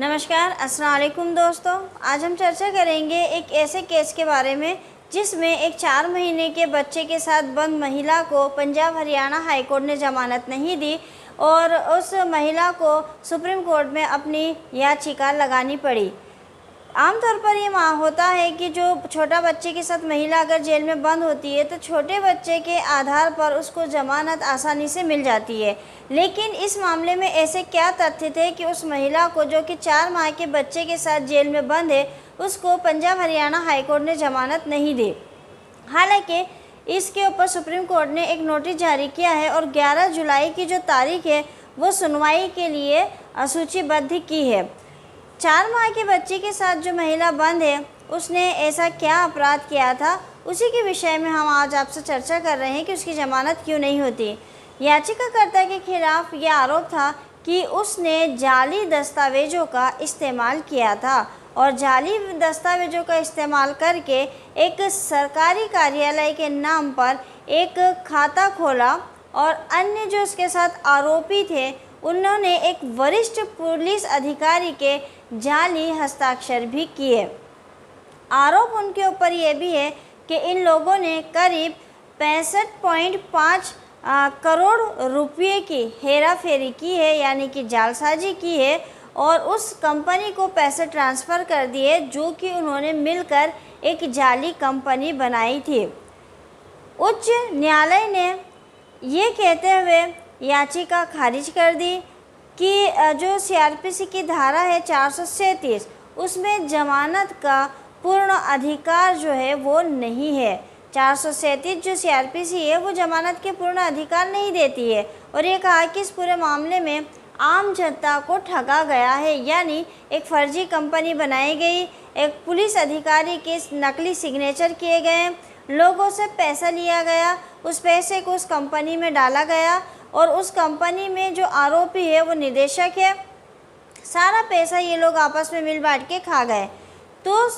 नमस्कार, अस्सलाम वालेकुम दोस्तों। आज हम चर्चा करेंगे एक ऐसे केस के बारे में जिसमें एक 4 महीने के बच्चे के साथ बंद महिला को पंजाब हरियाणा हाई कोर्ट ने ज़मानत नहीं दी और उस महिला को सुप्रीम कोर्ट में अपनी याचिका लगानी पड़ी। आमतौर पर ये होता है कि जो छोटा बच्चे के साथ महिला अगर जेल में बंद होती है तो छोटे बच्चे के आधार पर उसको ज़मानत आसानी से मिल जाती है, लेकिन इस मामले में ऐसे क्या तथ्य थे कि उस महिला को जो कि 4 माह के बच्चे के साथ जेल में बंद है उसको पंजाब हरियाणा हाई कोर्ट ने ज़मानत नहीं दी। हालांकि इसके ऊपर सुप्रीम कोर्ट ने एक नोटिस जारी किया है और 11 जुलाई की जो तारीख है वो सुनवाई के लिए सूचीबद्ध की है। 4 माह के बच्चे के साथ जो महिला बंद है उसने ऐसा क्या अपराध किया था, उसी के विषय में हम आज आपसे चर्चा कर रहे हैं कि उसकी ज़मानत क्यों नहीं होती। याचिकाकर्ता के खिलाफ यह आरोप था कि उसने जाली दस्तावेज़ों का इस्तेमाल किया था और जाली दस्तावेज़ों का इस्तेमाल करके एक सरकारी कार्यालय के नाम पर एक खाता खोला और अन्य जो उसके साथ आरोपी थे उन्होंने एक वरिष्ठ पुलिस अधिकारी के जाली हस्ताक्षर भी किए। आरोप उनके ऊपर यह भी है कि इन लोगों ने करीब 65.5 करोड़ रुपए की हेराफेरी की है, यानी कि जालसाजी की है और उस कंपनी को पैसे ट्रांसफ़र कर दिए जो कि उन्होंने मिलकर एक जाली कंपनी बनाई थी। उच्च न्यायालय ने ये कहते हुए याचिका खारिज कर दी कि जो सीआरपीसी की धारा है 437 उसमें ज़मानत का पूर्ण अधिकार जो है वो नहीं है। 437 जो सीआरपीसी है वो ज़मानत के पूर्ण अधिकार नहीं देती है और ये कहा कि इस पूरे मामले में आम जनता को ठगा गया है, यानी एक फर्जी कंपनी बनाई गई, एक पुलिस अधिकारी के नकली सिग्नेचर किए गए, लोगों से पैसा लिया गया, उस पैसे को उस कंपनी में डाला गया और उस कंपनी में जो आरोपी है वो निदेशक है, सारा पैसा ये लोग आपस में मिल बांट के खा गए। तो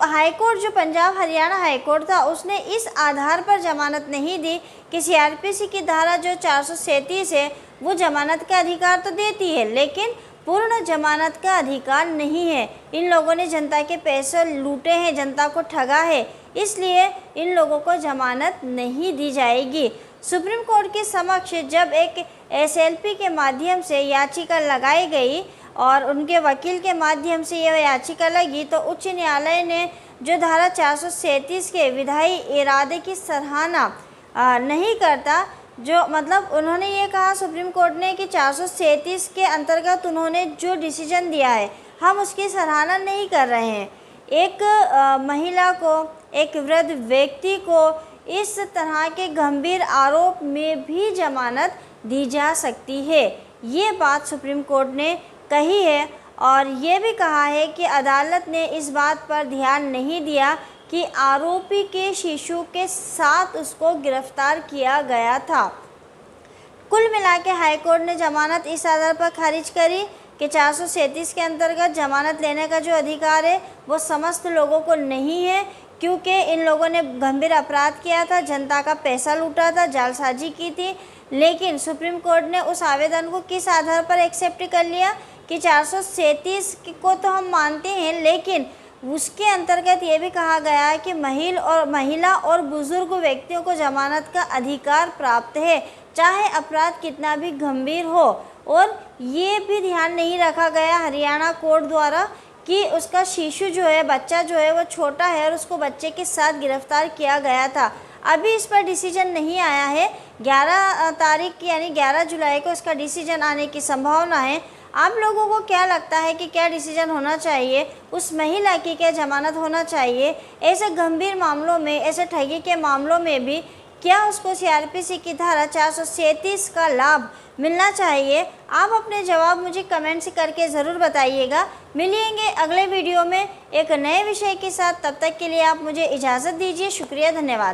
हाई कोर्ट जो पंजाब हरियाणा हाई कोर्ट था उसने इस आधार पर ज़मानत नहीं दी कि सीआरपीसी की धारा जो 437 है वो ज़मानत का अधिकार तो देती है लेकिन पूर्ण ज़मानत का अधिकार नहीं है। इन लोगों ने जनता के पैसे लूटे हैं, जनता को ठगा है, इसलिए इन लोगों को ज़मानत नहीं दी जाएगी। सुप्रीम कोर्ट के समक्ष जब एक एसएलपी के माध्यम से याचिका लगाई गई और उनके वकील के माध्यम से यह याचिका लगी तो उच्च न्यायालय ने जो धारा 437 के विधायी इरादे की सराहना नहीं करता, जो मतलब उन्होंने ये कहा सुप्रीम कोर्ट ने कि 437 के अंतर्गत उन्होंने जो डिसीजन दिया है हम उसकी सराहना नहीं कर रहे हैं। एक महिला को, एक वृद्ध व्यक्ति को इस तरह के गंभीर आरोप में भी ज़मानत दी जा सकती है, ये बात सुप्रीम कोर्ट ने कही है और ये भी कहा है कि अदालत ने इस बात पर ध्यान नहीं दिया कि आरोपी के शिशु के साथ उसको गिरफ्तार किया गया था। कुल मिला के हाई कोर्ट ने ज़मानत इस आधार पर खारिज करी कि 437 के अंतर्गत ज़मानत लेने का जो अधिकार है वो समस्त लोगों को नहीं है, क्योंकि इन लोगों ने गंभीर अपराध किया था, जनता का पैसा लूटा था, जालसाजी की थी। लेकिन सुप्रीम कोर्ट ने उस आवेदन को किस आधार पर एक्सेप्ट कर लिया कि 437 को तो हम मानते हैं लेकिन उसके अंतर्गत ये भी कहा गया है कि महिला और बुजुर्ग व्यक्तियों को ज़मानत का अधिकार प्राप्त है, चाहे अपराध कितना भी गंभीर हो। और ये भी ध्यान नहीं रखा गया हरियाणा कोर्ट द्वारा कि उसका शिशु जो है, बच्चा जो है वो छोटा है और उसको बच्चे के साथ गिरफ्तार किया गया था। अभी इस पर डिसीजन नहीं आया है, 11 तारीख यानी 11 जुलाई को इसका डिसीजन आने की संभावना है। आप लोगों को क्या लगता है कि क्या डिसीजन होना चाहिए, उस महिला की क्या ज़मानत होना चाहिए? ऐसे गंभीर मामलों में, ऐसे ठगी के मामलों में भी क्या उसको सीआरपीसी की धारा 437 का लाभ मिलना चाहिए? आप अपने जवाब मुझे कमेंट्स करके ज़रूर बताइएगा। मिलेंगे अगले वीडियो में एक नए विषय के साथ, तब तक के लिए आप मुझे इजाज़त दीजिए। शुक्रिया, धन्यवाद।